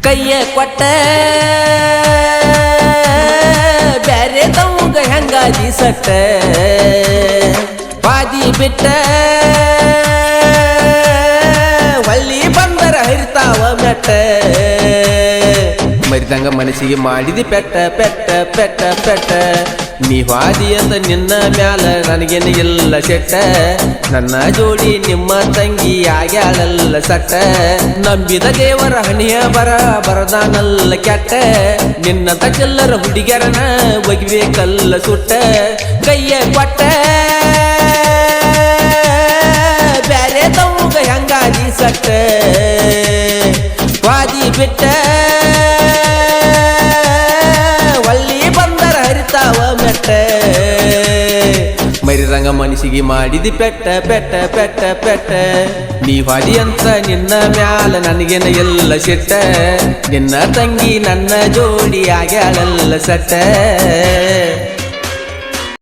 ಕೈಯ ಕೊಟ್ಟ ಬ್ಯಾರೆ ತಮ್ಗ ಹೆಂಗಾದಿ ಸಟ್ಟ ಬಾದಿ ಬಿಟ್ಟ ಹೊಳ್ಳಿ ಬಂದರ ಹರಿತಾವ ಮೆಟ್ಟ ಮರಿದಂಗ ಮನಸ್ಸಿಗೆ ಮಾಡಿದಿ ಪೆಟ್ಟ ಪೆಟ್ಟ ಪೆಟ್ಟ ಪೆಟ್ಟ ನೀ ಹಾದಿ ಅಂತ ನಿನ್ನ ಮ್ಯಾಲ ನನಗೇನು ಇಲ್ಲ ಸೆಟ್ಟ ನನ್ನ ಜೋಡಿ ನಿಮ್ಮ ತಂಗಿ ಆಗ್ಯಾಳಲ್ಲ ಸಟ್ಟ ನಂಬಿದ ದೇವರ ಹಣಿಯ ಬರದಾನಲ್ಲ ಕೆಟ್ಟ ನಿನ್ನಂತ ಚೆಲ್ಲರ ಹುಡುಗ್ಯಾರನ ಒಗಿಬೇಕಲ್ಲ ಸುಟ್ಟ ಕೈಯ ಕೊಟ್ಟ ಬ್ಯಾರೆ ತಮ್ಗ ಹೆಂಗಾದಿ ಸಟ್ಟ ವಾದಿ ಬಿಟ್ಟ ಹೊಳ್ಳಿ ಬಂದರ ಹರಿತಾವ ಮೆಟ್ಟ ಮರಿರಂಗ ಮನಸ್ಸಿಗೆ ಮಾಡಿದಿ ಪೆಟ್ಟ ಪೆಟ್ಟ ಪೆಟ್ಟ ಪೆಟ್ಟ ನೀ ಹಾದಿ ಅಂತ ನಿನ್ನ ಮ್ಯಾಲ ನನಗೇನ ಎಲ್ಲ ಸಿಟ್ಟ ನಿನ್ನ ತಂಗಿ ನನ್ನ ಜೋಡಿ ಆಗ್ಯಾಳಲ್ಲ ಸಟ್ಟ